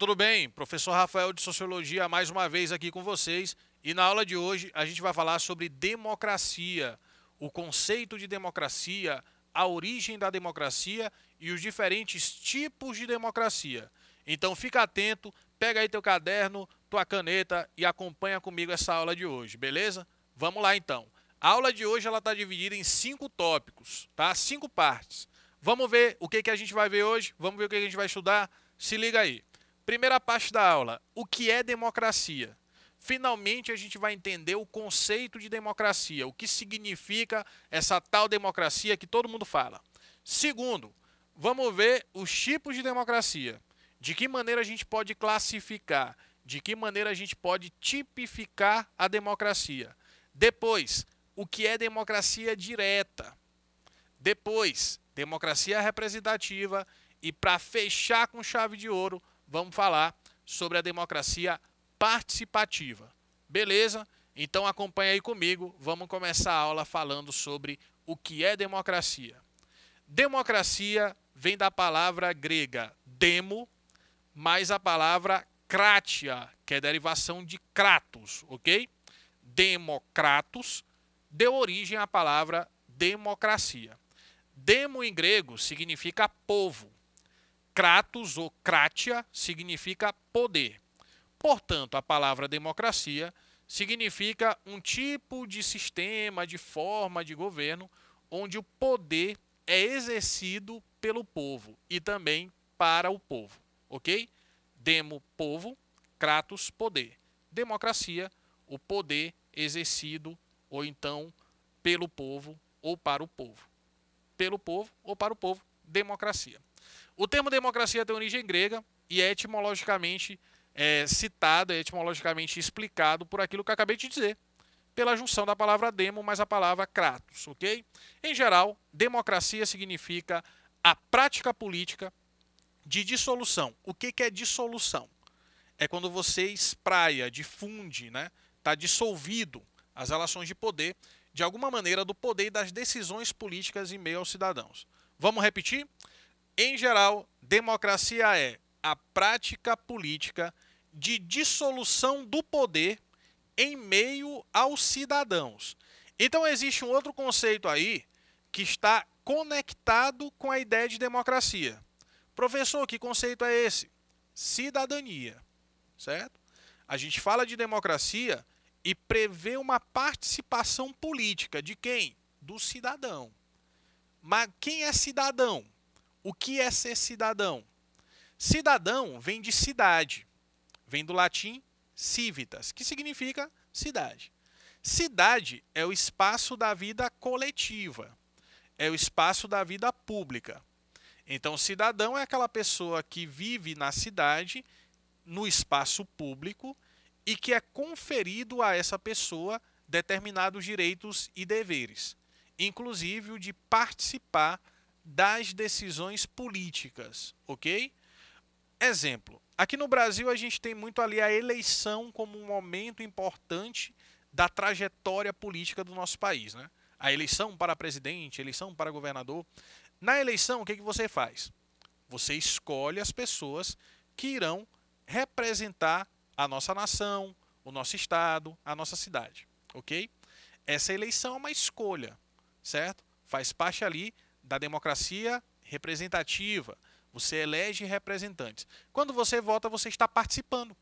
tudo bem? Professor Rafael de Sociologia mais uma vez aqui com vocês. E na aula de hoje a gente vai falar sobre democracia, o conceito de democracia, a origem da democracia e os diferentes tipos de democracia. Então fica atento, pega aí teu caderno, tua caneta e acompanha comigo essa aula de hoje, beleza? Vamos lá então. A aula de hoje ela está dividida em 5 tópicos, tá? 5 partes. Vamos ver o que a gente vai ver hoje, vamos ver o que a gente vai estudar. Se liga aí. Primeira parte da aula, o que é democracia? Finalmente a gente vai entender o conceito de democracia, o que significa essa tal democracia que todo mundo fala. Segundo, vamos ver os tipos de democracia. De que maneira a gente pode classificar, de que maneira a gente pode tipificar a democracia. Depois, o que é democracia direta. Depois, democracia representativa. E para fechar com chave de ouro, vamos falar sobre a democracia participativa. Beleza? Então acompanha aí comigo, vamos começar a aula falando sobre o que é democracia. Democracia vem da palavra grega demo, mais a palavra kratia, que é derivação de kratos, ok? Democratos deu origem à palavra democracia. Demo em grego significa povo. Kratos ou kratia significa poder. Portanto, a palavra democracia significa um tipo de sistema, de forma de governo, onde o poder é exercido pelo povo e também para o povo, ok? Demo, povo, kratos, poder. Democracia, o poder exercido ou então pelo povo ou para o povo. Pelo povo ou para o povo, democracia. O termo democracia tem origem grega e é etimologicamente citado, é etimologicamente explicado por aquilo que eu acabei de dizer, pela junção da palavra demo mais a palavra kratos, ok? Em geral, democracia significa a prática política de dissolução. O que é dissolução? É quando você espraia, difunde, né? Está dissolvido as relações de poder, de alguma maneira, do poder e das decisões políticas em meio aos cidadãos. Vamos repetir? Em geral, democracia é a prática política de dissolução do poder em meio aos cidadãos. Então existe um outro conceito aí que está conectado com a ideia de democracia. Professor, que conceito é esse? Cidadania, certo? A gente fala de democracia e prevê uma participação política de quem? Do cidadão. Mas quem é cidadão? O que é ser cidadão? Cidadão vem de cidade, vem do latim civitas, que significa cidade. Cidade é o espaço da vida coletiva, é o espaço da vida pública. Então, cidadão é aquela pessoa que vive na cidade, no espaço público, e que é conferido a essa pessoa determinados direitos e deveres, inclusive o de participar das decisões políticas, ok? Exemplo, aqui no Brasil a gente tem muito ali a eleição como um momento importante da trajetória política do nosso país, né? A eleição para presidente, eleição para governador. Na eleição, o que você faz? Você escolhe as pessoas que irão representar a nossa nação, o nosso estado, a nossa cidade, ok? Essa eleição é uma escolha, certo? Faz parte ali da democracia representativa. Você elege representantes. Quando você vota, você está participando.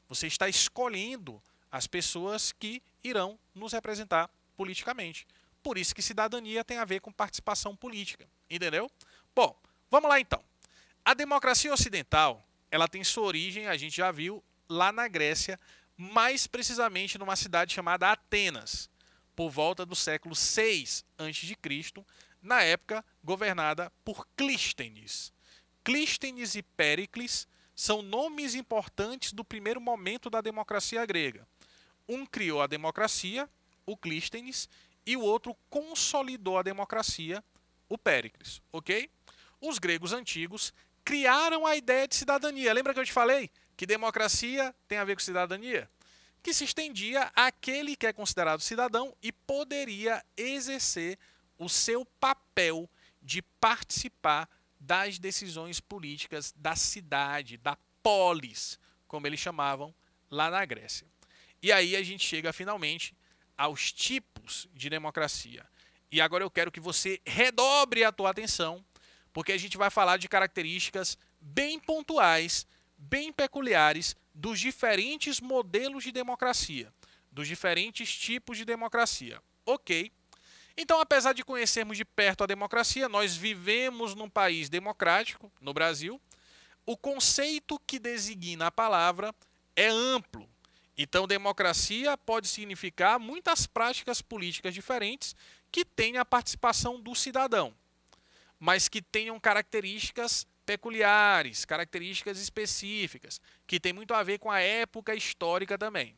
Você está escolhendo as pessoas que irão nos representar politicamente. Por isso que cidadania tem a ver com participação política. Entendeu? Bom, vamos lá então. A democracia ocidental, ela tem sua origem, a gente já viu, lá na Grécia, mais precisamente numa cidade chamada Atenas, por volta do século 6 a.C., na época governada por Clístenes. Clístenes e Péricles são nomes importantes do primeiro momento da democracia grega. Um criou a democracia, o Clístenes, e o outro consolidou a democracia, o Péricles, ok? Os gregos antigos criaram a ideia de cidadania. Lembra que eu te falei que democracia tem a ver com cidadania? Que se estendia àquele que é considerado cidadão e poderia exercer o seu papel de participar das decisões políticas da cidade, da polis, como eles chamavam lá na Grécia. E aí a gente chega finalmente aos tipos de democracia. E agora eu quero que você redobre a tua atenção, porque a gente vai falar de características bem pontuais, bem peculiares dos diferentes modelos de democracia, dos diferentes tipos de democracia. Ok? Então, apesar de conhecermos de perto a democracia, nós vivemos num país democrático, no Brasil. O conceito que designa a palavra é amplo. Então, democracia pode significar muitas práticas políticas diferentes que tenham a participação do cidadão, mas que tenham características peculiares, características específicas, que tem muito a ver com a época histórica também.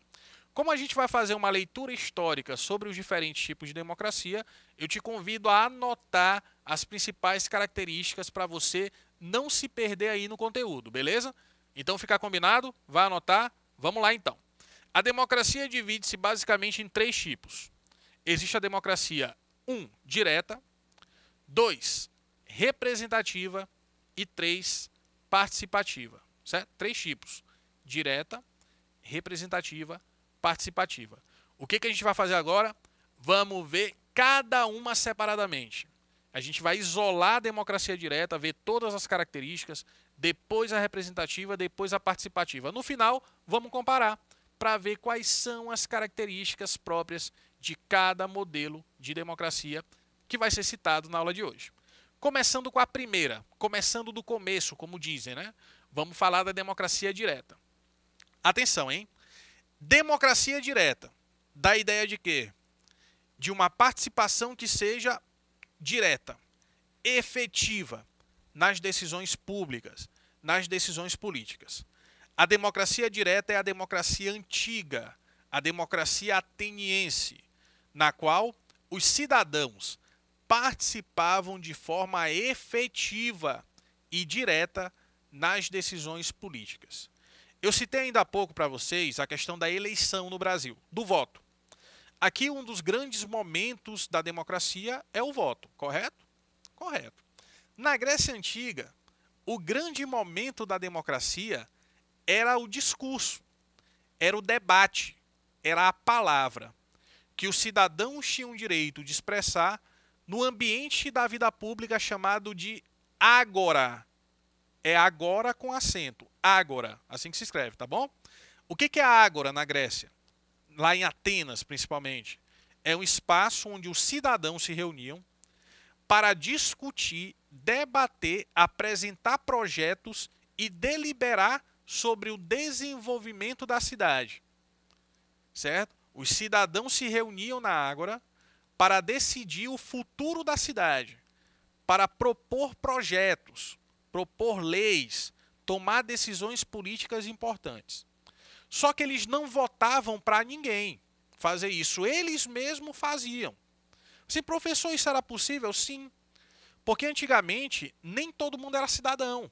Como a gente vai fazer uma leitura histórica sobre os diferentes tipos de democracia, eu te convido a anotar as principais características para você não se perder aí no conteúdo, beleza? Então fica combinado? Vai anotar? Vamos lá então. A democracia divide-se basicamente em 3 tipos. Existe a democracia 1, direta, 2, representativa e 3, participativa. Certo? 3 tipos: direta, representativa, participativa. O que a gente vai fazer agora? Vamos ver cada uma separadamente. A gente vai isolar a democracia direta, ver todas as características, depois a representativa, depois a participativa. No final, vamos comparar para ver quais são as características próprias de cada modelo de democracia que vai ser citado na aula de hoje. Começando com a primeira, começando do começo, como dizem, né? Vamos falar da democracia direta. Atenção, hein? Democracia direta dá a ideia de quê? De uma participação que seja direta, efetiva nas decisões públicas, nas decisões políticas. A democracia direta é a democracia antiga, a democracia ateniense, na qual os cidadãos participavam de forma efetiva e direta nas decisões políticas. Eu citei ainda há pouco para vocês a questão da eleição no Brasil, do voto. Aqui um dos grandes momentos da democracia é o voto, correto? Correto. Na Grécia Antiga, o grande momento da democracia era o discurso, era o debate, era a palavra, que os cidadãos tinham o direito de expressar no ambiente da vida pública chamado de ágora. É agora com acento, ágora, assim que se escreve, tá bom? O que é a ágora na Grécia? Lá em Atenas, principalmente. É um espaço onde os cidadãos se reuniam para discutir, debater, apresentar projetos e deliberar sobre o desenvolvimento da cidade. Certo? Os cidadãos se reuniam na ágora para decidir o futuro da cidade, para propor projetos, propor leis, tomar decisões políticas importantes. Só que eles não votavam para ninguém fazer isso, eles mesmos faziam. Sim, professor, isso era possível? Sim, porque antigamente nem todo mundo era cidadão.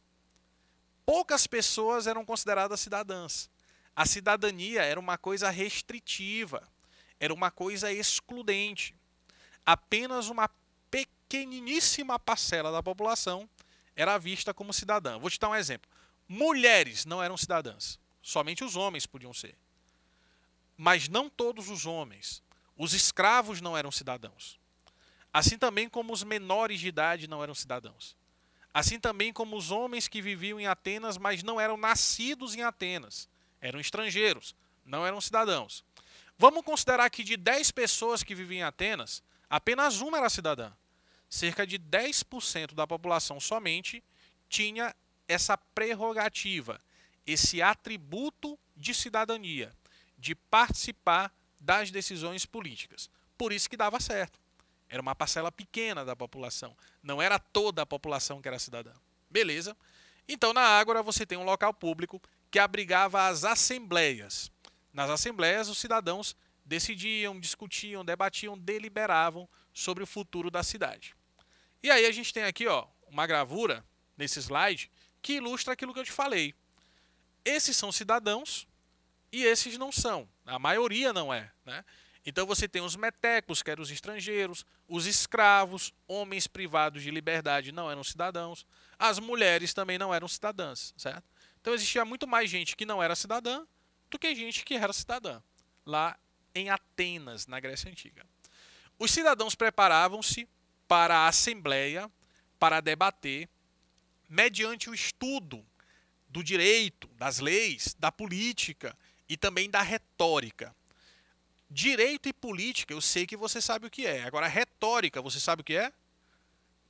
Poucas pessoas eram consideradas cidadãs. A cidadania era uma coisa restritiva, era uma coisa excludente. Apenas uma pequeniníssima parcela da população era vista como cidadã. Vou te dar um exemplo. Mulheres não eram cidadãs, somente os homens podiam ser. Mas não todos os homens. Os escravos não eram cidadãos. Assim também como os menores de idade não eram cidadãos. Assim também como os homens que viviam em Atenas, mas não eram nascidos em Atenas. Eram estrangeiros, não eram cidadãos. Vamos considerar que de 10 pessoas que viviam em Atenas, apenas uma era cidadã. Cerca de 10% da população somente tinha essa prerrogativa, esse atributo de cidadania, de participar das decisões políticas. Por isso que dava certo. Era uma parcela pequena da população. Não era toda a população que era cidadã. Beleza? Então, na Ágora, você tem um local público que abrigava as assembleias. Nas assembleias, os cidadãos decidiam, discutiam, debatiam, deliberavam sobre o futuro da cidade. E aí a gente tem aqui, ó, uma gravura, nesse slide, que ilustra aquilo que eu te falei. Esses são cidadãos e esses não são. A maioria não é, né? Então você tem os metecos, que eram os estrangeiros, os escravos, homens privados de liberdade não eram cidadãos, as mulheres também não eram cidadãs, certo? Então existia muito mais gente que não era cidadã do que gente que era cidadã, lá em Atenas, na Grécia Antiga. Os cidadãos preparavam-se para a assembleia, para debater, mediante o estudo do direito, das leis, da política e também da retórica. Direito e política, eu sei que você sabe o que é. Agora, retórica, você sabe o que é?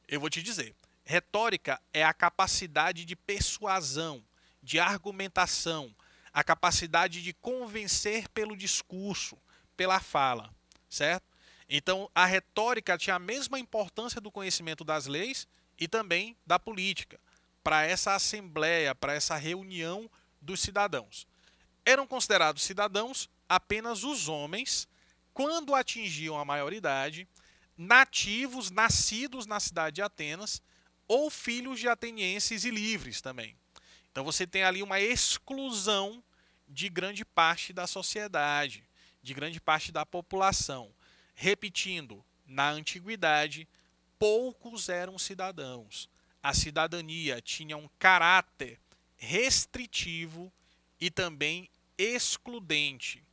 Eu vou te dizer. Retórica é a capacidade de persuasão, de argumentação, a capacidade de convencer pelo discurso, pela fala, certo? Então, a retórica tinha a mesma importância do conhecimento das leis e também da política, para essa assembleia, para essa reunião dos cidadãos. Eram considerados cidadãos apenas os homens, quando atingiam a maioridade, nativos, nascidos na cidade de Atenas, ou filhos de atenienses e livres também. Então você tem ali uma exclusão de grande parte da sociedade, de grande parte da população. Repetindo, na antiguidade, poucos eram cidadãos. A cidadania tinha um caráter restritivo e também excludente.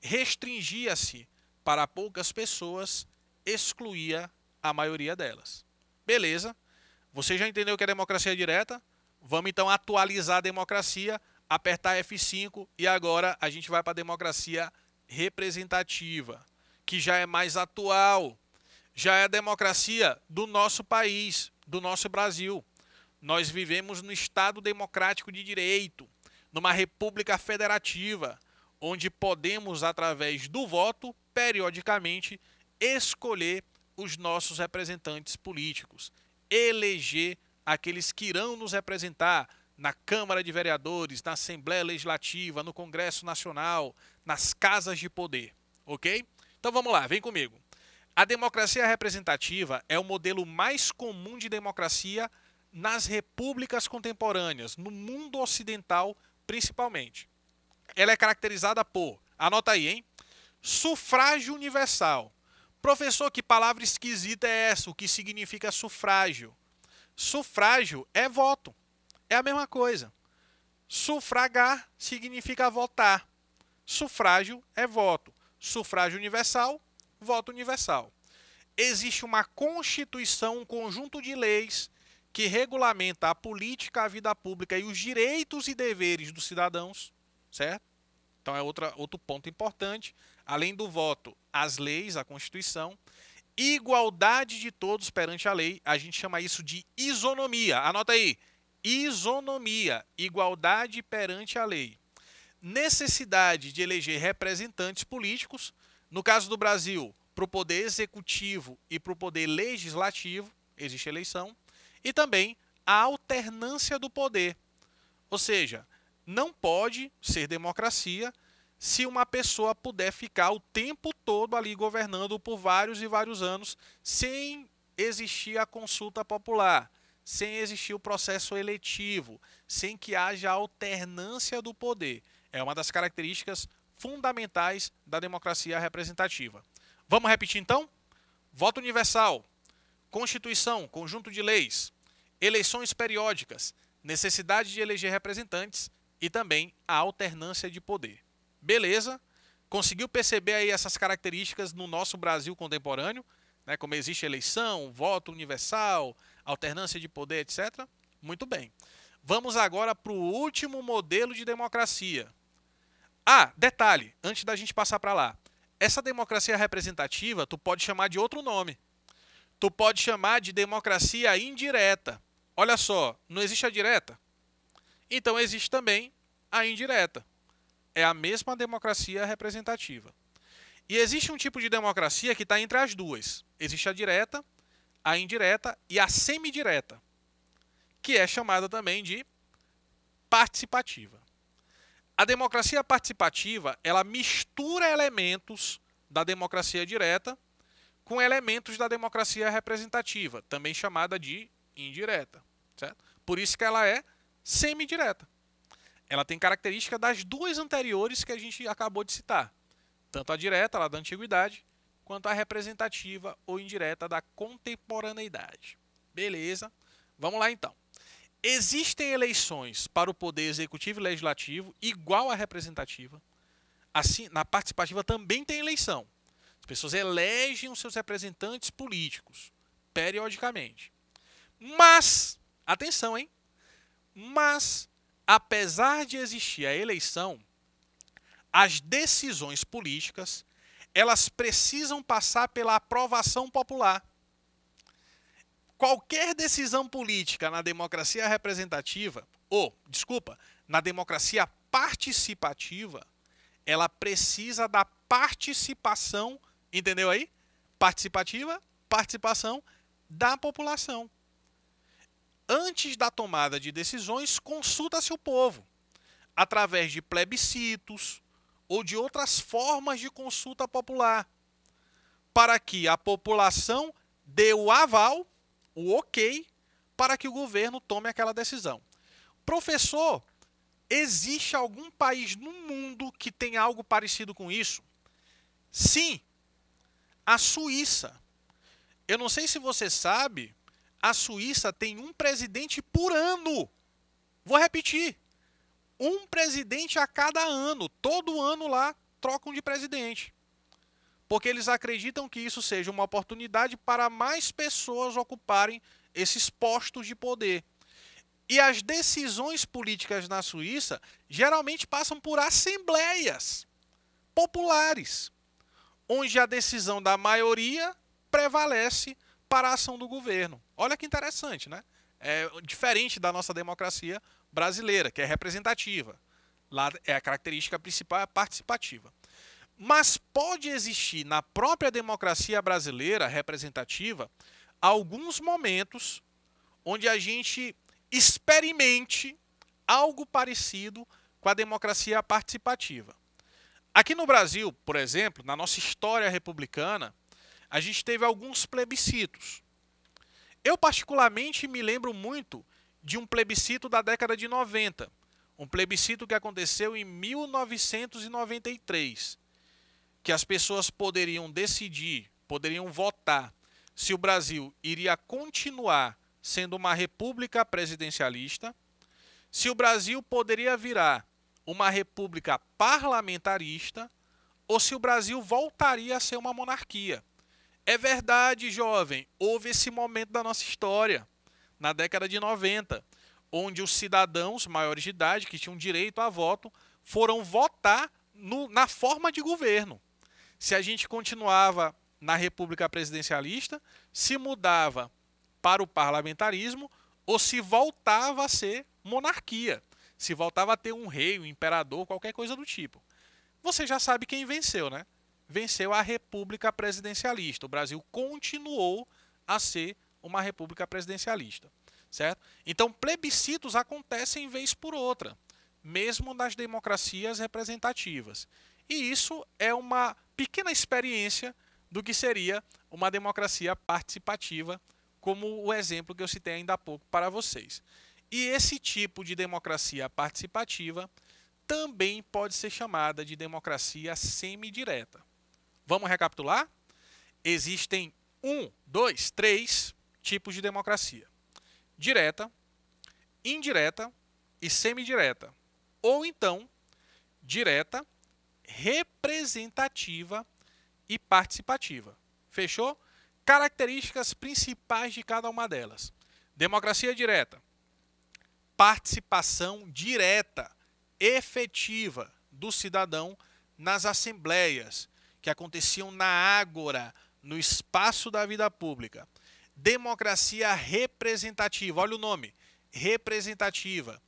Restringia-se para poucas pessoas, excluía a maioria delas. Beleza? Você já entendeu o que é democracia direta? Vamos então atualizar a democracia, apertar F5 e agora a gente vai para a democracia representativa, que já é mais atual. Já é a democracia do nosso país, do nosso Brasil. Nós vivemos no Estado Democrático de Direito, numa república federativa, onde podemos, através do voto, periodicamente, escolher os nossos representantes políticos, eleger aqueles que irão nos representar na Câmara de Vereadores, na Assembleia Legislativa, no Congresso Nacional, nas casas de poder, ok? Então vamos lá, vem comigo. A democracia representativa é o modelo mais comum de democracia nas repúblicas contemporâneas, no mundo ocidental principalmente. Ela é caracterizada por, anota aí, hein? Sufrágio universal. Professor, que palavra esquisita é essa? O que significa sufrágio? Sufrágio é voto. É a mesma coisa. Sufragar significa votar. Sufrágio é voto. Sufrágio universal, voto universal. Existe uma Constituição, um conjunto de leis que regulamenta a política, a vida pública e os direitos e deveres dos cidadãos, certo? Então é outro ponto importante. Além do voto, as leis, a Constituição. Igualdade de todos perante a lei, a gente chama isso de isonomia. Anota aí, isonomia, igualdade perante a lei. Necessidade de eleger representantes políticos, no caso do Brasil, para o poder executivo e para o poder legislativo, existe eleição, e também a alternância do poder. Ou seja, não pode ser democracia se uma pessoa puder ficar o tempo todo ali governando por vários e vários anos sem existir a consulta popular, sem existir o processo eletivo, sem que haja alternância do poder. É uma das características fundamentais da democracia representativa. Vamos repetir então? Voto universal, Constituição, conjunto de leis, eleições periódicas, necessidade de eleger representantes e também a alternância de poder. Beleza? Conseguiu perceber aí essas características no nosso Brasil contemporâneo, né? Como existe eleição, voto universal, alternância de poder, etc. Muito bem. Vamos agora para o último modelo de democracia. Ah, detalhe, antes da gente passar para lá. Essa democracia representativa, tu pode chamar de outro nome. Tu pode chamar de democracia indireta. Olha só, não existe a direta? Então existe também a indireta. É a mesma democracia representativa. E existe um tipo de democracia que está entre as duas. Existe a direta, a indireta e a semidireta, que é chamada também de participativa. A democracia participativa, ela mistura elementos da democracia direta com elementos da democracia representativa, também chamada de indireta, certo? Por isso que ela é semidireta. Ela tem característica das duas anteriores que a gente acabou de citar. Tanto a direta, lá da antiguidade, quanto a representativa ou indireta da contemporaneidade. Beleza? Vamos lá então. Existem eleições para o poder executivo e legislativo igual à representativa. Assim, na participativa também tem eleição. As pessoas elegem os seus representantes políticos, periodicamente. Mas, atenção, hein? Mas, apesar de existir a eleição, as decisões políticas, elas precisam passar pela aprovação popular. Qualquer decisão política na democracia representativa, na democracia participativa, ela precisa da participação, entendeu aí? Participação da população. Antes da tomada de decisões, consulta-se o povo, através de plebiscitos ou de outras formas de consulta popular, para que a população dê o aval, o ok, para que o governo tome aquela decisão. Professor, existe algum país no mundo que tem algo parecido com isso? Sim, a Suíça. Eu não sei se você sabe, a Suíça tem um presidente por ano. Vou repetir. Um presidente a cada ano. Todo ano lá trocam de presidente. Porque eles acreditam que isso seja uma oportunidade para mais pessoas ocuparem esses postos de poder. E as decisões políticas na Suíça geralmente passam por assembleias populares, onde a decisão da maioria prevalece para a ação do governo. Olha que interessante, né? É diferente da nossa democracia brasileira, que é representativa. Lá é a característica principal, é a participativa. Mas pode existir na própria democracia brasileira representativa alguns momentos onde a gente experimente algo parecido com a democracia participativa. Aqui no Brasil, por exemplo, na nossa história republicana, a gente teve alguns plebiscitos. Eu particularmente me lembro muito de um plebiscito da década de 90, um plebiscito que aconteceu em 1993, que as pessoas poderiam decidir, poderiam votar se o Brasil iria continuar sendo uma república presidencialista, se o Brasil poderia virar uma república parlamentarista ou se o Brasil voltaria a ser uma monarquia. É verdade, jovem, houve esse momento da nossa história, na década de 90, onde os cidadãos maiores de idade, que tinham direito a voto, foram votar na forma de governo. Se a gente continuava na república presidencialista, se mudava para o parlamentarismo ou se voltava a ser monarquia, se voltava a ter um rei, um imperador, qualquer coisa do tipo. Você já sabe quem venceu, né? Venceu a república presidencialista. O Brasil continuou a ser uma república presidencialista, certo? Então, plebiscitos acontecem vez por outra, mesmo nas democracias representativas. E isso é uma pequena experiência do que seria uma democracia participativa, como o exemplo que eu citei ainda há pouco para vocês. E esse tipo de democracia participativa também pode ser chamada de democracia semidireta. Vamos recapitular? Existem 3 tipos de democracia: direta, indireta e semidireta. Ou então, direta, representativa e participativa. Fechou? Características principais de cada uma delas. Democracia direta: participação direta, efetiva do cidadão nas assembleias que aconteciam na ágora, no espaço da vida pública. Democracia representativa, olha o nome, representativa.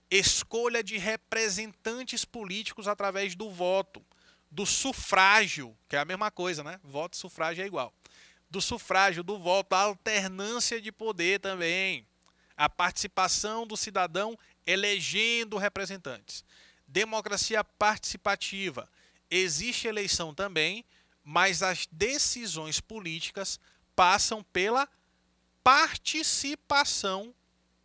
Escolha de representantes políticos através do voto, do sufrágio, que é a mesma coisa, né? Voto e sufrágio é igual. Do sufrágio, do voto, a alternância de poder também. A participação do cidadão elegendo representantes. Democracia participativa. Existe eleição também, mas as decisões políticas passam pela participação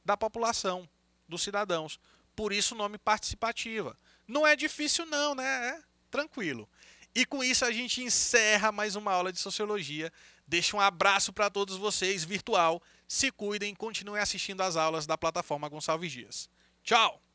da população, dos cidadãos. Por isso o nome participativa. Não é difícil não, né? É tranquilo. E com isso a gente encerra mais uma aula de Sociologia. Deixo um abraço para todos vocês, virtual. Se cuidem, continuem assistindo às aulas da plataforma Gonçalves Dias. Tchau!